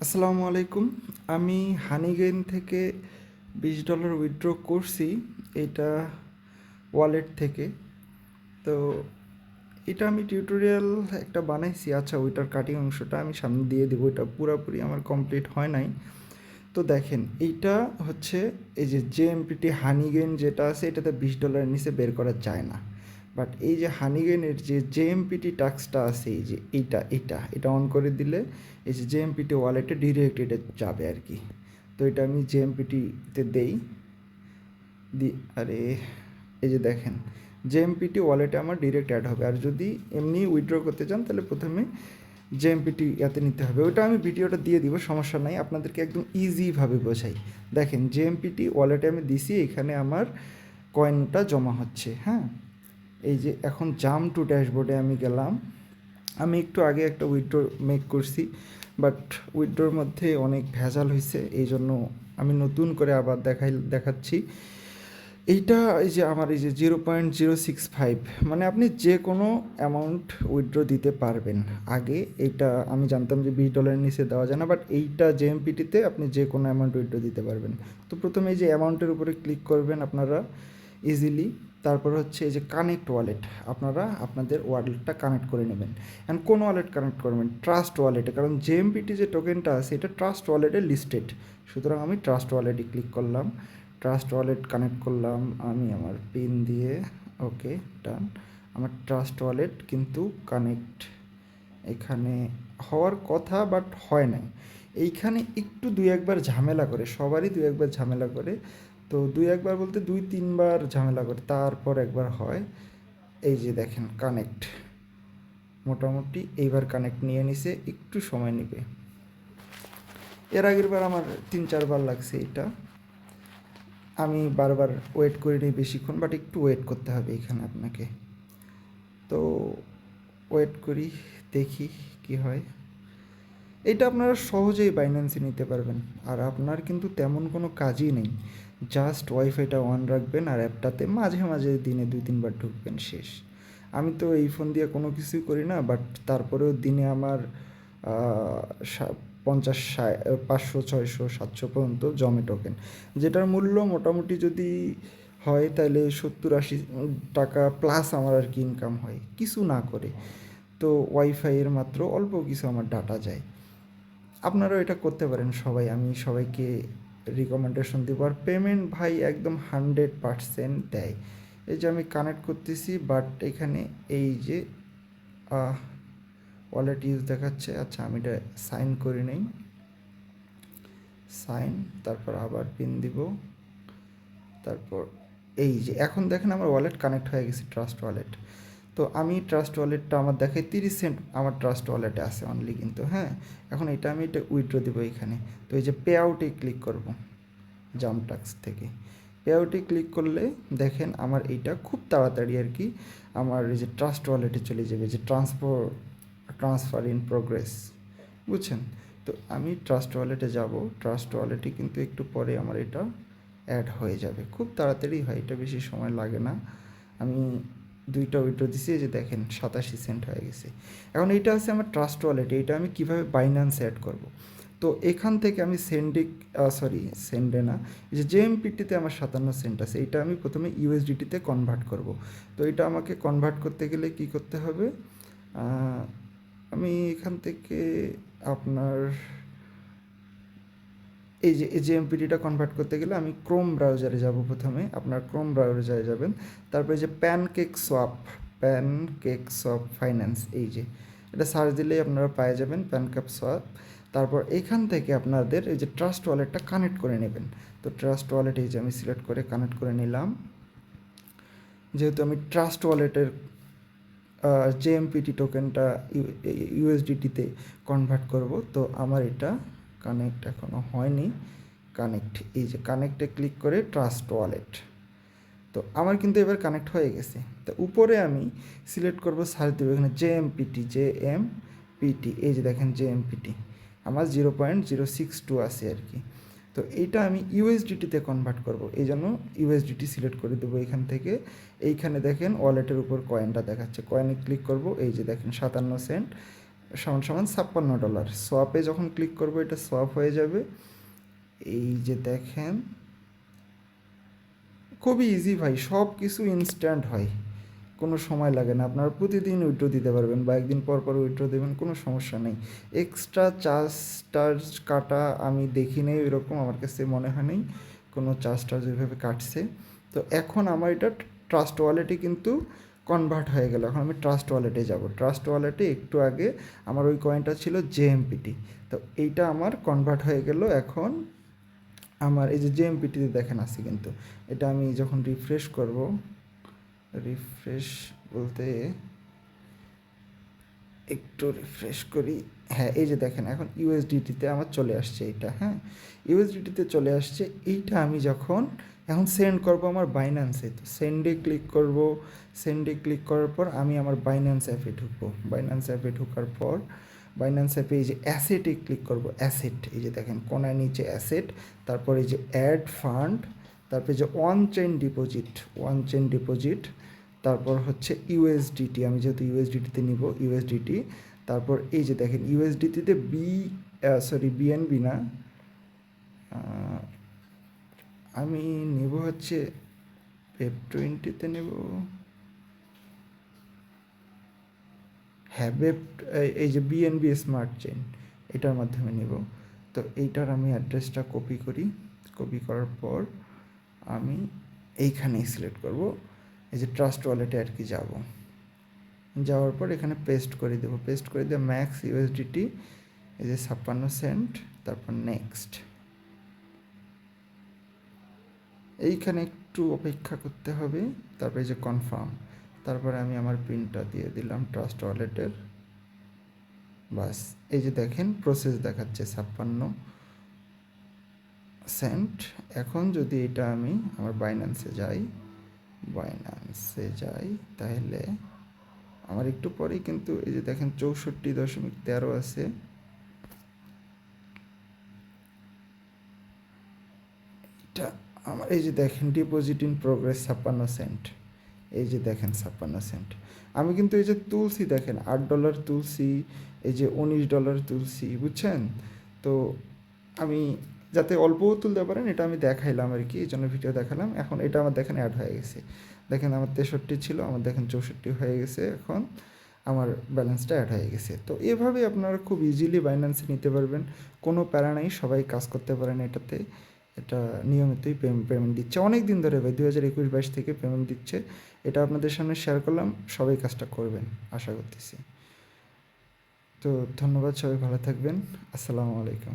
আসসালামু আলাইকুম। আমি হানিগেইন থেকে $20 উইথড্র করছি এটা ওয়ালেট থেকে। তো এটা আমি টিউটোরিয়াল একটা বানাইছি। আচ্ছা, ওইটার কাটিং অংশটা আমি সামনে দিয়ে দেবো। এটা পুরোপুরি আমার কমপ্লিট হয় নাই। তো দেখেন, এইটা হচ্ছে এই যে জেএমপিটি হানিগেইন যেটা আছে, এটাতে $20 নিচে বের করা যায় না। বাট এই যে হানিগেইনের যে জেএমপিটি টাস্কটা আছে, এই যে এটা অন করে দিলে এই যে জেএমপিটি ওয়ালেটে ডিরেক্ট এটা যাবে আর কি। তো এটা আমি জেএমপিটিতে দেই দি আরে এই যে দেখেন, জেএমপিটি ওয়ালেটে আমার ডিরেক্ট অ্যাড হবে। আর যদি এমনি উইথড্র করতে চান তাহলে প্রথমে জেএমপিটি ইয়াতে নিতে হবে। ওটা আমি ভিডিওটা দিয়ে দিব, সমস্যা নাই। আপনাদেরকে একদম ইজিভাবে বোঝাই। দেখেন, জেএমপিটি ওয়ালেটে আমি দিছি, এখানে আমার কয়েনটা জমা হচ্ছে। হ্যাঁ, এই যে এখন জাম্প টু ড্যাশবোর্ডে আমি গেলাম। আমি একটু আগে একটা উইথড্র মেক করছি, বাট উইথড্রোর মধ্যে অনেক ভেজাল হয়েছে, এই জন্য আমি নতুন করে আবার দেখাচ্ছি। এইটা এই যে আমার এই যে 0.065, মানে আপনি যে কোনো অ্যামাউন্ট উইথড্র দিতে পারবেন। আগে এইটা আমি জানতাম যে $20 নিচে দেওয়া যায় না, বাট এইটা জেএমপিটিতে আপনি যে কোনো অ্যামাউন্ট উইথড্র দিতে পারবেন। তো প্রথমে এই যে অ্যামাউন্টের উপরে ক্লিক করবেন আপনারা ইজিলি। তারপর হচ্ছে এই যে কানেক্ট ওয়ালেট, আপনারা আপনাদের ওয়ালেটটা কানেক্ট করে নেবেন। অ্যান্ড কোন ওয়ালেট কানেক্ট করবেন? ট্রাস্ট ওয়ালেটে, কারণ জেএমপিটি যে টোকেনটা আছে এটা ট্রাস্ট ওয়ালেটে লিস্টেড। সুতরাং আমি ট্রাস্ট ওয়ালেটে ক্লিক করলাম, ট্রাস্ট ওয়ালেট কানেক্ট করলাম আমি আমার পিন দিয়ে। ওকে, ডান। আমার ট্রাস্ট ওয়ালেট কিন্তু কানেক্ট এখানে হওয়ার কথা, বাট হয় নাই। এইখানে একটু দুই একবার ঝামেলা করে, সবারই দুই একবার ঝামেলা করে। তো দুই একবার বলতে 2-3 বার ঝামেলা করে, তারপর একবার হয়। এই যে দেখেন কানেক্ট, মোটামুটি এইবার কানেক্ট নিয়ে নিছে, একটু সময় নেবে। এর আগের বার আমার 3-4 বার লাগছে এটা। আমি বারবার ওয়েট করে নিই বেশিক্ষণ, বাট একটু ওয়েট করতে হবে এখানে আপনাকে। তো ওয়েট করি, দেখি কি হয়। এটা আপনারা সহজেই বাইন্যান্সে নিতে পারবেন। আর আপনার কিন্তু তেমন কোনো কাজই নেই, জাস্ট ওয়াইফাইটা অন রাখবেন আর অ্যাপটাতে মাঝে মাঝে দিনে 2-3 বার ঢুকবেন, শেষ। আমি তো এই ফোন দিয়ে কোনো কিছুই করি না, বাট তারপরেও দিনে আমার 50, 500, 600, 700 পর্যন্ত জমে টোকেন, যেটার মূল্য মোটামুটি যদি হয় তাহলে 70-80 টাকা প্লাস আমার আর কি ইনকাম হয় কিছু না করে। তো ওয়াইফাইয়ের মাত্র অল্প কিছু আমার ডাটা যায়। আপনারাও এটা করতে পারেন সবাই, আমি সবাইকে রিকমেন্ডেশন দেবো। আর পেমেন্ট ভাই একদম 100% দেয়। এই যে আমি কানেক্ট করতেছি, বাট এখানে এই যে ওয়ালেট ইউজ দেখাচ্ছে। আচ্ছা, আমি এটা সাইন করে নেই, সাইন, তারপর আবার পিন দিব। তারপর এই যে এখন দেখেন আমার ওয়ালেট কানেক্ট হয়ে গেছে, ট্রাস্ট ওয়ালেট। তো আমি ট্রাস্ট ওয়ালেটটা আমার দেখায় 30 সেন্ট আমার ট্রাস্ট ওয়ালেটে আছে অনলি কিন্তু। হ্যাঁ, এখন এটা উইথড্র দেবো এখানে। তো এই যে পে আউটে ক্লিক করব, জাম্প টাস্ক থেকে পে আউটে ক্লিক করলে দেখেন আমার এইটা খুব তাড়াতাড়ি আর কি আমার এই যে ট্রাস্ট ওয়ালেটে চলে যাবে, যে ট্রান্সফার ইন প্রোগ্রেস, বুঝছেন? তো আমি ট্রাস্ট ওয়ালেটে যাব, ট্রাস্ট ওয়ালেটে কিন্তু একটু পরে আমার এটা অ্যাড হয়ে যাবে, খুব তাড়াতাড়ি হয়, এটা বেশি সময় লাগে না। আমি 2টা উইথড্র দিছি, এই যে দেখেন 87 সেন্ট হয়ে গেছে। এখন এইটা আছে আমার ট্রাস্ট ওয়ালেটে, এটা আমি কীভাবে বাইন্যান্স অ্যাড করব? তো এখান থেকে আমি সেন্ডে না, এই যে জেএমপিটিতে আমার 57 সেন্ট আছে, এটা আমি প্রথমে ইউএসডিটিতে কনভার্ট করব। তো এটা আমাকে কনভার্ট করতে গেলে কি করতে হবে? আমি এখান থেকে আপনার এই যে জেএমপিটিটা কনভার্ট করতে গেলে আমি ক্রোম ব্রাউজারে যাব প্রথমে, আপনার ক্রোম ব্রাউজারে যাবেন। তারপরে যে প্যানকেক সোয়াপ ফাইন্যান্স, এই যে এটা সার্চ দিলেই আপনারা পেয়ে যাবেন প্যানকেক সোয়াপ। তারপর এখান থেকে আপনাদের এই যে ট্রাস্ট ওয়ালেটটা কানেক্ট করে নেবেন। তো ট্রাস্ট ওয়ালেট এই যে আমি সিলেক্ট করে কানেক্ট করে নিলাম। যেহেতু আমি ট্রাস্ট ওয়ালেটের জেএমপিটি টোকেনটা ইউএসডিটিতে কনভার্ট করব, তো আমার এটা কানেক্ট এখনও হয়নি। কানেক্ট, এই যে কানেক্টে ক্লিক করে ট্রাস্ট ওয়ালেট, তো আমার কিন্তু এবার কানেক্ট হয়ে গেছে। তো উপরে আমি সিলেক্ট করব, সার্চ দেবো এখানে জেএমপিটি, এই যে দেখেন জেএমপিটি আমার 0.062 আছে আর কি। তো এইটা আমি ইউএসডিটিতে কনভার্ট করব, এই জন্য ইউএসডিটি সিলেক্ট করে দেবো এখান থেকে। এইখানে দেখেন ওয়ালেটের উপর কয়েনটা দেখাচ্ছে, কয়েনে ক্লিক করব, এই যে দেখেন 57 সেন্ট সমান সমান $56। সোয়াপে যখন ক্লিক করবো এটা সোয়াপ হয়ে যাবে। এই যে দেখেন, খুবই ইজি ভাই, সব কিছু ইনস্ট্যান্ট হয়, কোনো সময় লাগে না। আপনারা প্রতিদিন উইথড্র দিতে পারবেন বা একদিন পর পর উইথড্র দেবেন, কোনো সমস্যা নেই। এক্সট্রা চার্জ টার্জ কাটা আমি দেখি নেই, ওইরকম আমার কাছে মনে হয় নেই কোনো চার্জ টার্জ ওইভাবে কাটছে। তো এখন আমার এটা ট্রাস্ট ওয়ালেটে কিন্তু কনভার্ট হয়ে গেল। এখন আমি ট্রাস্ট ওয়ালেটে যাব। ট্রাস্ট ওয়ালেটে একটু আগে আমার ওই কয়েনটা ছিল জেএমপিটি, তো এইটা আমার কনভার্ট হয়ে গেল। এখন আমার এই যে জেএমপিটিতে দেখেন আছে কিন্তু, এটা আমি যখন রিফ্রেশ করব, রিফ্রেশ বলতে একটু রিফ্রেশ করি, হ্যাঁ এই যে দেখেন এখন ইউএসডিটিতে আমার চলে আসছে এইটা, হ্যাঁ ইউএসডিটিতে চলে আসছে। এইটা আমি যখন এখন সেন্ড করব আমার বাইন্যান্সে, তো সেন্ডে ক্লিক করব। সেন্ডে ক্লিক করার পর আমি আমার বাইন্যান্স অ্যাপে ঢুকবো। বাইন্যান্স অ্যাপে ঢোকার পর বাইন্যান্স অ্যাপে এই যে অ্যাসেটে ক্লিক করব। অ্যাসেট, এই যে দেখেন কোনায় নিচে অ্যাসেট, তারপর এই যে অ্যাড ফান্ড, তারপরে যে one chain deposit, one chain deposit, তারপর হচ্ছে ইউএসডিটি, আমি যেহেতু ইউএসডিটিতে নিব ইউএসডিটি, তারপর এই যে দেখেন ইউএসডিটিতে বিএনবি না, আমি নেব হচ্ছে ওয়েব20-তে নেব, হ্যাঁ এই যে বিএনবি স্মার্ট চেইন, এটার মাধ্যমে নেব। তো এইটার আমি অ্যাড্রেসটা কপি করি। কপি করার পর আমি এইখানেই সিলেক্ট করব, এই যে ট্রাস্ট ওয়ালেটে আর কি যাব। যাওয়ার পর এখানে পেস্ট করে দেবো, পেস্ট করে দিয়ে ম্যাক্স ইউএসডিটি, এই যে 56 সেন্ট, তারপর নেক্সট। এইখানে একটু অপেক্ষা করতে হবে, তারপরে এই যে কনফার্ম, তারপরে আমি আমার পিনটা দিয়ে দিলাম ট্রাস্ট ওয়ালেটের। বাস, এই যে দেখেন প্রসেস দেখাচ্ছে 56 সেন্ট। এখন যদি এটা আমি আমার বাইন্যান্সে যাই, তাহলে আমার একটু পরেই কিন্তু এই যে দেখেন 64.13 আছে। এটা আমার এই যে দেখেন ডিপোজিট ইন প্রোগ্রেস 56 সেন্ট, এই যে দেখেন 56 সেন্ট। আমি কিন্তু এই যে তুলসি দেখেন $8 তুলসি, এই যে $19 তুলসি, বুঝছেন? তো আমি যাতে অল্পও তুলতে পারেন এটা আমি দেখাইলাম আর কি, এই জন্য ভিডিও দেখালাম। এখন এটা আমার দেখেন অ্যাড হয়ে গেছে, দেখেন আমার 63 ছিল, আমার দেখেন 64 হয়ে গেছে, এখন আমার ব্যালেন্সটা অ্যাড হয়ে গেছে। তো এভাবেই আপনারা খুব ইজিলি বাইন্যান্সে নিতে পারবেন, কোনো প্যারা নাই, সবাই কাজ করতে পারেন এটাতে। এটা নিয়মিতই পেমেন্ট দিচ্ছে অনেক দিন ধরে ভাই, 2021-22 থেকে পেমেন্ট দিচ্ছে। এটা আপনাদের সামনে শেয়ার করলাম, সবাই কাজটা করবেন আশা করতেছি। তো ধন্যবাদ, সবাই ভালো থাকবেন, আসসালামু আলাইকুম।